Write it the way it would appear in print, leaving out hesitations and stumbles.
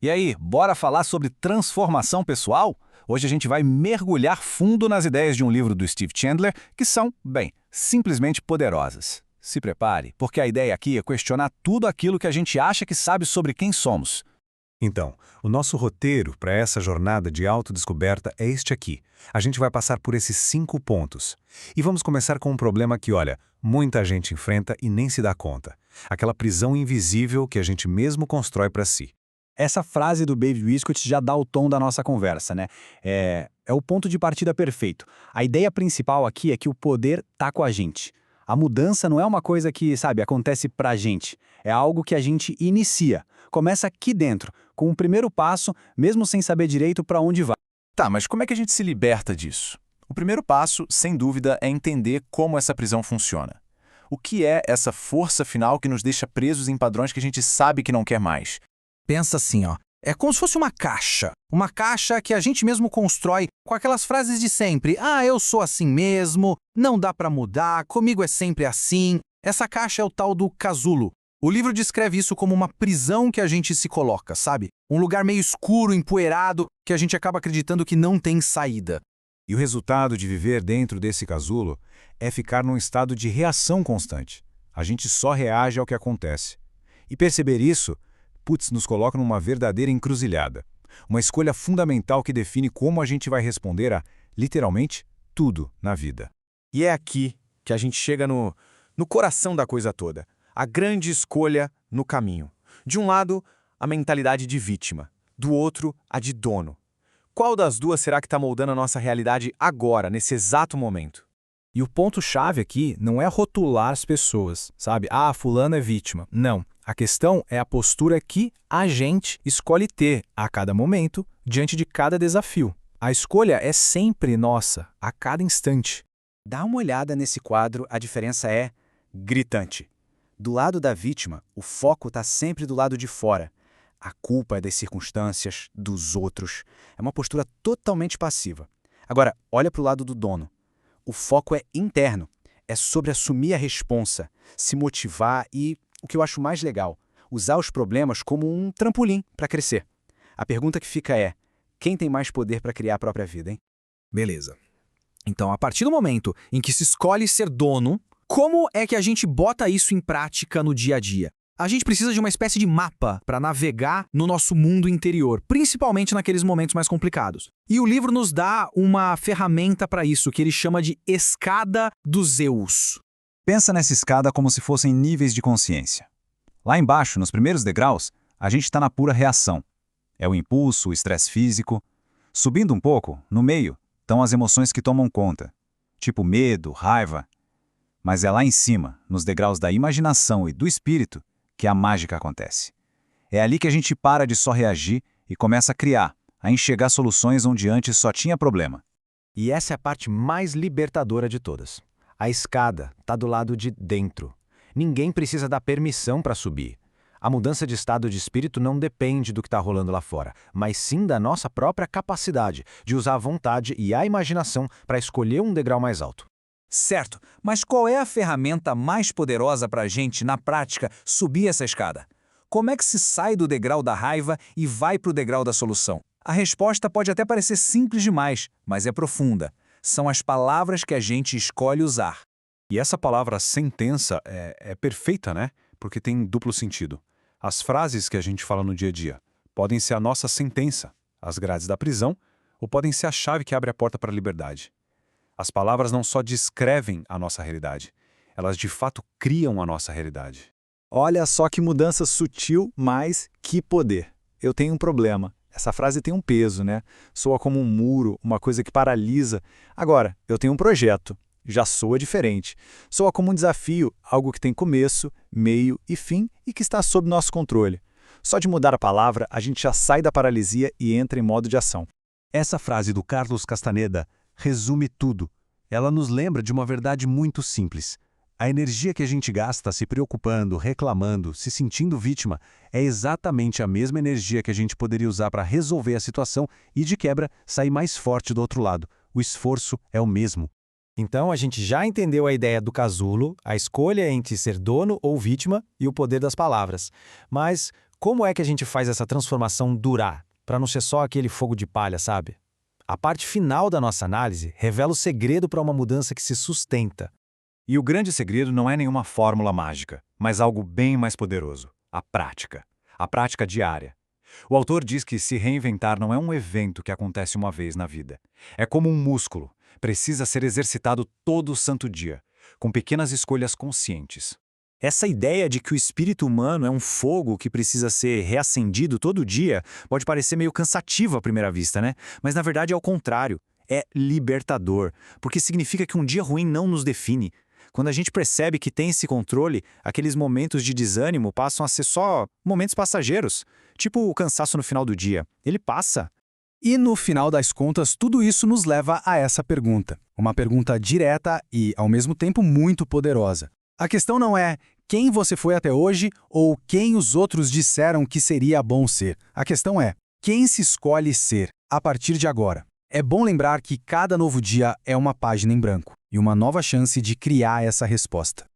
E aí, bora falar sobre transformação pessoal? Hoje a gente vai mergulhar fundo nas ideias de um livro do Steve Chandler que são, bem, simplesmente poderosas. Se prepare, porque a ideia aqui é questionar tudo aquilo que a gente acha que sabe sobre quem somos. Então, o nosso roteiro para essa jornada de autodescoberta é este aqui. A gente vai passar por esses 5 pontos. E vamos começar com um problema que, olha, muita gente enfrenta e nem se dá conta. Aquela prisão invisível que a gente mesmo constrói para si. Essa frase do Baby Biscuit já dá o tom da nossa conversa, né? É o ponto de partida perfeito. A ideia principal aqui é que o poder tá com a gente. A mudança não é uma coisa que, sabe, acontece pra gente. É algo que a gente inicia. Começa aqui dentro, com o primeiro passo, mesmo sem saber direito pra onde vai. Tá, mas como é que a gente se liberta disso? O primeiro passo, sem dúvida, é entender como essa prisão funciona. O que é essa força final que nos deixa presos em padrões que a gente sabe que não quer mais? Pensa assim, ó. É como se fosse uma caixa. Uma caixa que a gente mesmo constrói com aquelas frases de sempre. Ah, eu sou assim mesmo, não dá pra mudar, comigo é sempre assim. Essa caixa é o tal do casulo. O livro descreve isso como uma prisão que a gente se coloca, sabe? Um lugar meio escuro, empoeirado, que a gente acaba acreditando que não tem saída. E o resultado de viver dentro desse casulo é ficar num estado de reação constante. A gente só reage ao que acontece. E perceber isso, nos coloca numa verdadeira encruzilhada. Uma escolha fundamental que define como a gente vai responder a, literalmente, tudo na vida. E é aqui que a gente chega no coração da coisa toda. A grande escolha no caminho. De um lado, a mentalidade de vítima. Do outro, a de dono. Qual das duas será que está moldando a nossa realidade agora, nesse exato momento? E o ponto-chave aqui não é rotular as pessoas, sabe? Ah, fulano é vítima. Não. A questão é a postura que a gente escolhe ter a cada momento, diante de cada desafio. A escolha é sempre nossa, a cada instante. Dá uma olhada nesse quadro, a diferença é gritante. Do lado da vítima, o foco está sempre do lado de fora. A culpa é das circunstâncias, dos outros. É uma postura totalmente passiva. Agora, olha para o lado do dono. O foco é interno. É sobre assumir a responsa, se motivar e, o que eu acho mais legal, usar os problemas como um trampolim para crescer. A pergunta que fica é, quem tem mais poder para criar a própria vida, hein? Beleza. Então, a partir do momento em que se escolhe ser dono, como é que a gente bota isso em prática no dia a dia? A gente precisa de uma espécie de mapa para navegar no nosso mundo interior, principalmente naqueles momentos mais complicados. E o livro nos dá uma ferramenta para isso, que ele chama de escada dos Zeus. Pensa nessa escada como se fossem níveis de consciência. Lá embaixo, nos primeiros degraus, a gente está na pura reação. É o impulso, o estresse físico. Subindo um pouco, no meio, estão as emoções que tomam conta, tipo medo, raiva. Mas é lá em cima, nos degraus da imaginação e do espírito, que a mágica acontece. É ali que a gente para de só reagir e começa a criar, a enxergar soluções onde antes só tinha problema. E essa é a parte mais libertadora de todas. A escada está do lado de dentro. Ninguém precisa dar permissão para subir. A mudança de estado de espírito não depende do que está rolando lá fora, mas sim da nossa própria capacidade de usar a vontade e a imaginação para escolher um degrau mais alto. Certo, mas qual é a ferramenta mais poderosa para a gente, na prática, subir essa escada? Como é que se sai do degrau da raiva e vai para o degrau da solução? A resposta pode até parecer simples demais, mas é profunda. São as palavras que a gente escolhe usar. E essa palavra sentença é perfeita, né? Porque tem duplo sentido. As frases que a gente fala no dia a dia podem ser a nossa sentença, as grades da prisão, ou podem ser a chave que abre a porta para a liberdade. As palavras não só descrevem a nossa realidade, elas de fato criam a nossa realidade. Olha só que mudança sutil, mas que poder. Eu tenho um problema. Essa frase tem um peso, né? Soa como um muro, uma coisa que paralisa. Agora, eu tenho um projeto. Já soa diferente. Soa como um desafio, algo que tem começo, meio e fim e que está sob nosso controle. Só de mudar a palavra, a gente já sai da paralisia e entra em modo de ação. Essa frase do Carlos Castaneda resume tudo. Ela nos lembra de uma verdade muito simples. A energia que a gente gasta se preocupando, reclamando, se sentindo vítima, é exatamente a mesma energia que a gente poderia usar para resolver a situação e, de quebra, sair mais forte do outro lado. O esforço é o mesmo. Então, a gente já entendeu a ideia do casulo, a escolha entre ser dono ou vítima e o poder das palavras. Mas como é que a gente faz essa transformação durar, para não ser só aquele fogo de palha, sabe? A parte final da nossa análise revela o segredo para uma mudança que se sustenta. E o grande segredo não é nenhuma fórmula mágica, mas algo bem mais poderoso: a prática. A prática diária. O autor diz que se reinventar não é um evento que acontece uma vez na vida. É como um músculo, precisa ser exercitado todo santo dia, com pequenas escolhas conscientes. Essa ideia de que o espírito humano é um fogo que precisa ser reacendido todo dia pode parecer meio cansativa à primeira vista, né? Mas na verdade é o contrário. É libertador, porque significa que um dia ruim não nos define. Quando a gente percebe que tem esse controle, aqueles momentos de desânimo passam a ser só momentos passageiros, tipo o cansaço no final do dia. Ele passa. E no final das contas, tudo isso nos leva a essa pergunta. Uma pergunta direta e, ao mesmo tempo, muito poderosa. A questão não é quem você foi até hoje ou quem os outros disseram que seria bom ser. A questão é quem se escolhe ser a partir de agora. É bom lembrar que cada novo dia é uma página em branco e uma nova chance de criar essa resposta.